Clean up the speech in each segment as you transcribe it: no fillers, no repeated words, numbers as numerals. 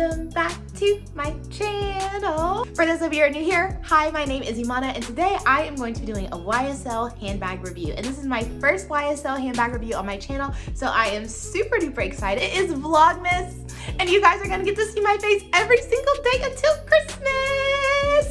welcome back to my channel. For those of you who are new here, hi, my name is Imana, and today I am going to be doing a YSL handbag review. And this is my first YSL handbag review on my channel, so I am super duper excited. It is Vlogmas, and you guys are gonna get to see my face every single day until Christmas.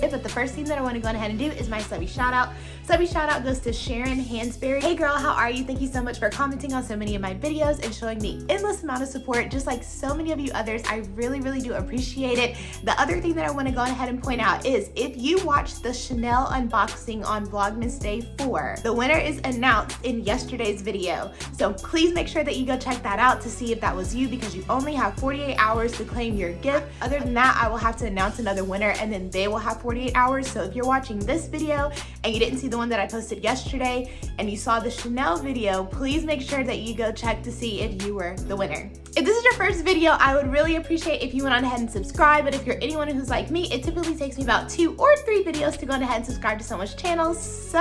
But the first thing that I want to go ahead and do is my subby shout out. Subby shout out goes to Sharon Hansberry. Hey girl, how are you? Thank you so much for commenting on so many of my videos and showing me endless amount of support, just like so many of you others. I really do appreciate it. The other thing that I want to go ahead and point out is if you watched the Chanel unboxing on Vlogmas Day 4, the winner is announced in yesterday's video. So please make sure that you go check that out to see if that was you, because you only have 48 hours to claim your gift. Other than that, I will have to announce another winner and then they will have 48 hours. So if you're watching this video and you didn't see the one that I posted yesterday and you saw the Chanel video, please make sure that you go check to see if you were the winner. If this is your first video, I would really appreciate if you went on ahead and subscribe. But if you're anyone who's like me, it typically takes me about 2 or 3 videos to go on ahead and subscribe to someone's channel. So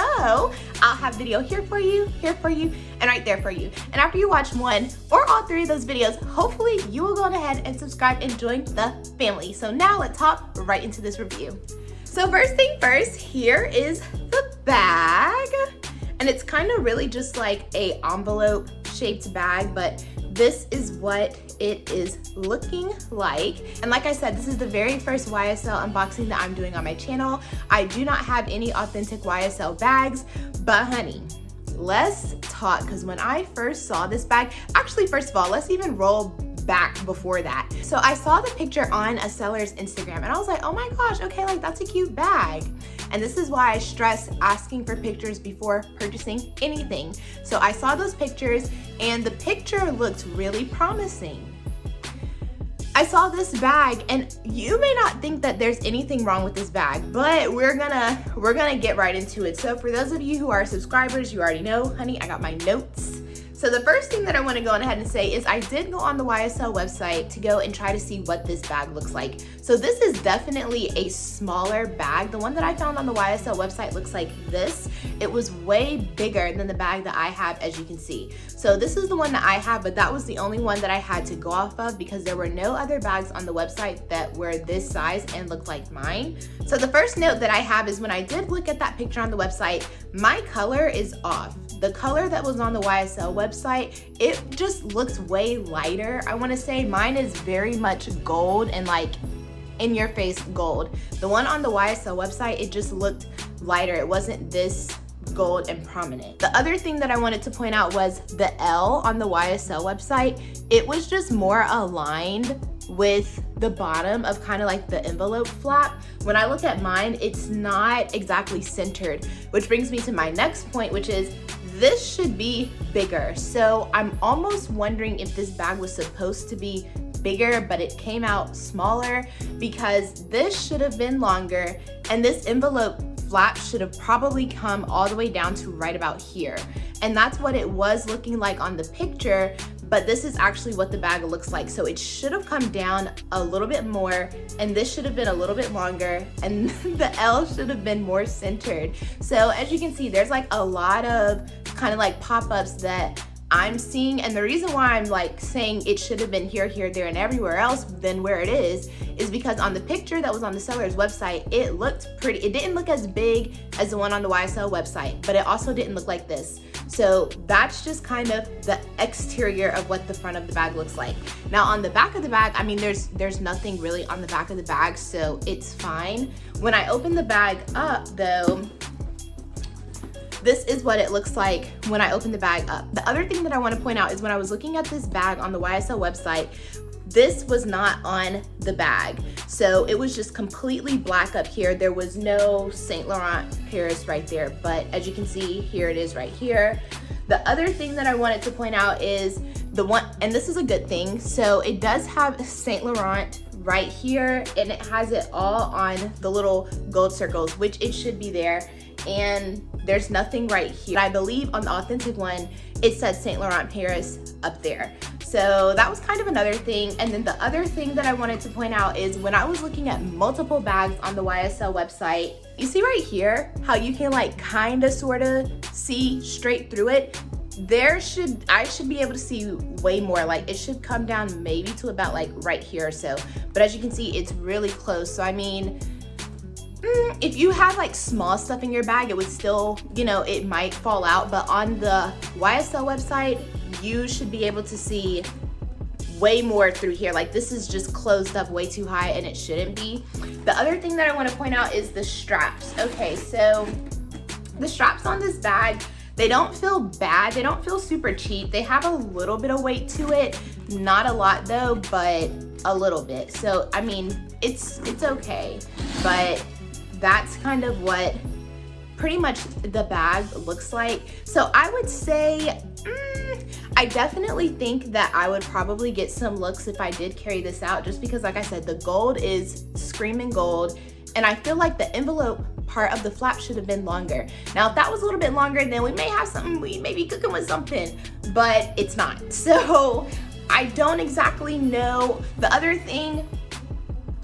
I'll have video here for you, and right there for you. And after you watch 1 or all 3 of those videos, hopefully you will go on ahead and subscribe and join the family. So now let's hop right into this review. So first thing first, here is the bag. And it's kind of really just like a envelope shaped bag, but this is what it is looking like. And like I said, this is the very first YSL unboxing that I'm doing on my channel. I do not have any authentic YSL bags, but honey, let's talk, because when I first saw this bag, actually, first of all, let's even roll back before that. So I saw the picture on a seller's Instagram and I was like, oh my gosh, okay, like that's a cute bag. And this is why I stress asking for pictures before purchasing anything. So I saw those pictures and the picture looked really promising. I saw this bag and you may not think that there's anything wrong with this bag, but we're gonna get right into it. So for those of you who are subscribers, you already know, honey, I got my notes. So the first thing that I want to go ahead and say is I did go on the YSL website to go and try to see what this bag looks like. So this is definitely a smaller bag. The one that I found on the YSL website looks like this. It was way bigger than the bag that I have, as you can see. So this is the one that I have, but that was the only one that I had to go off of because there were no other bags on the website that were this size and looked like mine. So the first note that I have is when I did look at that picture on the website, my color is off. The color that was on the YSL website, it just looks way lighter. I want to say mine is very much gold and like in your face gold. The one on the YSL website, it just looked lighter. It wasn't this gold and prominent. The other thing that I wanted to point out was the L on the YSL website. It was just more aligned with the bottom of kind of like the envelope flap. When I look at mine, it's not exactly centered, which brings me to my next point, which is this should be bigger. So I'm almost wondering if this bag was supposed to be bigger, but it came out smaller, because this should have been longer and this envelope flap should have probably come all the way down to right about here. And that's what it was looking like on the picture, but this is actually what the bag looks like. So it should have come down a little bit more, and this should have been a little bit longer, and the L should have been more centered. So as you can see, there's like a lot of kind of like pop-ups that I'm seeing, and the reason why I'm like saying it should have been here, there, and everywhere else than where it is because on the picture that was on the seller's website, it looked pretty. It didn't look as big as the one on the YSL website, but it also didn't look like this. So that's just kind of the exterior of what the front of the bag looks like. Now on the back of the bag, I mean, there's nothing really on the back of the bag, so it's fine. When I open the bag up though, this is what it looks like when I open the bag up. The other thing that I want to point out is when I was looking at this bag on the YSL website, this was not on the bag. So it was just completely black up here. There was no Saint Laurent Paris right there, but as you can see, here it is right here. The other thing that I wanted to point out is the one, and this is a good thing, so it does have Saint Laurent right here, and it has it all on the little gold circles, which it should be there. And there's nothing right here. I believe on the authentic one, it says Saint Laurent Paris up there. So that was kind of another thing. And then the other thing that I wanted to point out is when I was looking at multiple bags on the YSL website, you see right here how you can like kind of sort of see straight through it. I should be able to see way more. Like it should come down maybe to about like right here or so, but as you can see, it's really close. So I mean, if you had like small stuff in your bag, it would still, you know, it might fall out, but on the YSL website, you should be able to see way more through here. Like this is just closed up way too high and it shouldn't be. The other thing that I want to point out is the straps. Okay, so the straps on this bag, they don't feel bad. They don't feel super cheap. They have a little bit of weight to it. Not a lot though, but a little bit. So, I mean, it's okay. But that's kind of what pretty much the bag looks like. So I would say, I definitely think that I would probably get some looks if I did carry this out, just because like I said, the gold is screaming gold. And I feel like the envelope part of the flap should have been longer. Now, if that was a little bit longer, then we may have something, we may be cooking with something, but it's not. So I don't exactly know. The other thing,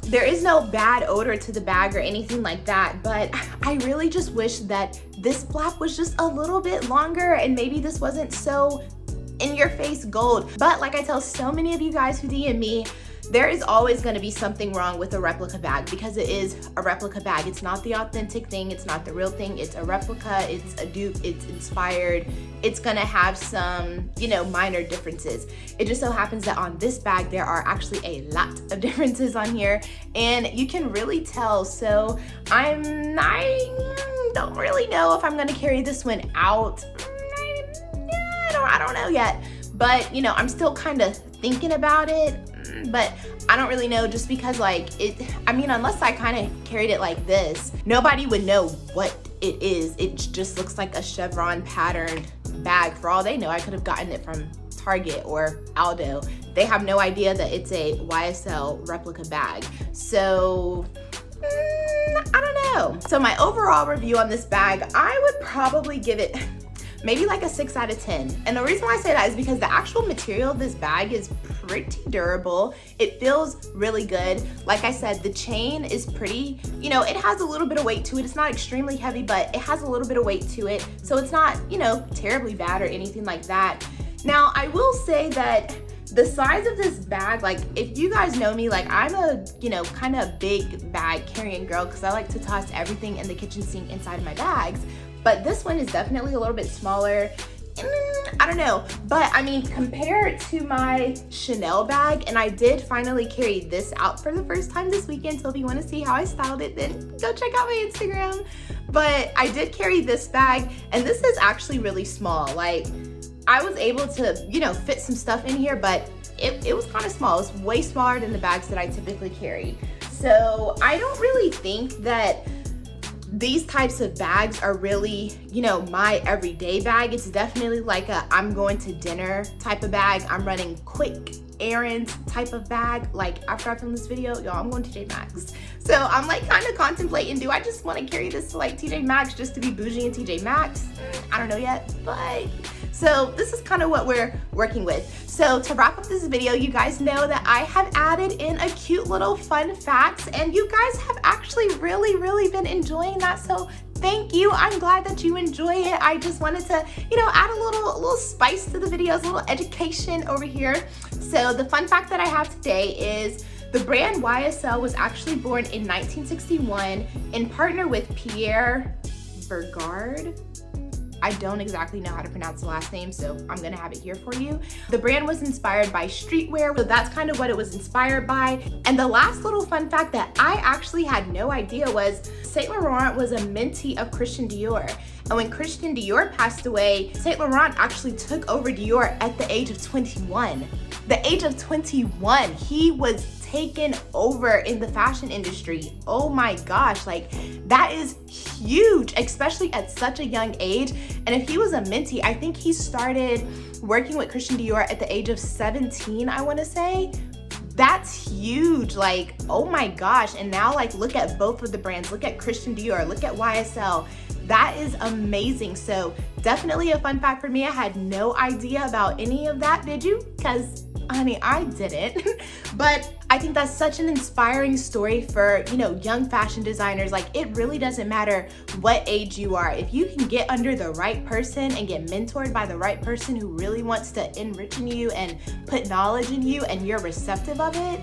there is no bad odor to the bag or anything like that, but I really just wish that this flap was just a little bit longer and maybe this wasn't so in your face gold. But like I tell so many of you guys who DM me, there is always going to be something wrong with a replica bag because it is a replica bag. It's not the authentic thing. It's not the real thing. It's a replica. It's a dupe. It's inspired. It's going to have some, you know, minor differences. It just so happens that on this bag, there are actually a lot of differences on here and you can really tell. So I don't really know if I'm going to carry this one out. I don't know yet, but you know, I'm still kind of thinking about it, but I don't really know just because like I mean, unless I kind of carried it like this, nobody would know what it is. It just looks like a chevron patterned bag. For all they know, I could have gotten it from Target or Aldo. They have no idea that it's a YSL replica bag. So I don't know. So my overall review on this bag, I would probably give it maybe like a 6 out of 10. And the reason why I say that is because the actual material of this bag is pretty durable. It feels really good. Like I said, the chain is pretty, you know, it has a little bit of weight to it. It's not extremely heavy, but it has a little bit of weight to it. So it's not, you know, terribly bad or anything like that. Now, I will say that the size of this bag, like if you guys know me, like I'm a, you know, kind of big bag carrying girl because I like to toss everything in the kitchen sink inside of my bags. But this one is definitely a little bit smaller. I don't know, but I mean, compared to my Chanel bag, and I did finally carry this out for the first time this weekend, so if you want to see how I styled it, then go check out my Instagram. But I did carry this bag, and this is actually really small. Like, I was able to, you know, fit some stuff in here, but it was kind of small. It's way smaller than the bags that I typically carry. So I don't really think that these types of bags are really, you know, my everyday bag. It's definitely like a I'm going to dinner type of bag. I'm running quick errands type of bag. Like after I film this video, y'all, I'm going to TJ Maxx. So I'm like kind of contemplating, do I just want to carry this to like TJ Maxx just to be bougie in TJ Maxx? I don't know yet, but so this is kind of what we're working with. So to wrap up this video, you guys know that I have added in a cute little fun facts, and you guys have actually really been enjoying that. So thank you. I'm glad that you enjoy it. I just wanted to, you know, add a little spice to the videos, a little education over here. So the fun fact that I have today is the brand YSL was actually born in 1961 in partner with Pierre Bergard. I don't exactly know how to pronounce the last name, so I'm gonna have it here for you. The brand was inspired by streetwear, so that's kind of what it was inspired by. And the last little fun fact that I actually had no idea was Saint Laurent was a mentee of Christian Dior. And when Christian Dior passed away, Saint Laurent actually took over Dior at the age of 21. The age of 21, he was taken over in the fashion industry. Oh my gosh, like that is huge, especially at such a young age. And if he was a mentee, I think he started working with Christian Dior at the age of 17, I want to say. That's huge, like, oh my gosh. And now like look at both of the brands, look at Christian Dior, look at YSL. that is amazing. So definitely a fun fact for me. I had no idea about any of that. Did you? Because honey, I didn't. But I think that's such an inspiring story for, you know, young fashion designers. Like, it really doesn't matter what age you are. If you can get under the right person and get mentored by the right person who really wants to enrich in you and put knowledge in you, and you're receptive of it,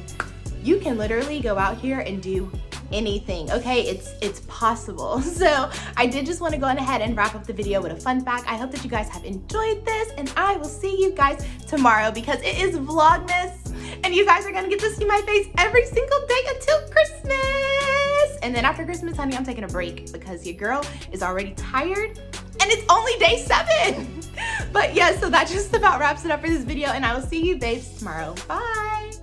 you can literally go out here and do anything. Okay, it's possible. So I did just want to go on ahead and wrap up the video with a fun fact. I hope that you guys have enjoyed this, and I will see you guys tomorrow because it is Vlogmas and you guys are gonna get to see my face every single day until Christmas. And then after Christmas, honey, I'm taking a break because your girl is already tired and it's only day 7. But yeah, so that just about wraps it up for this video, and I will see you babes tomorrow. Bye.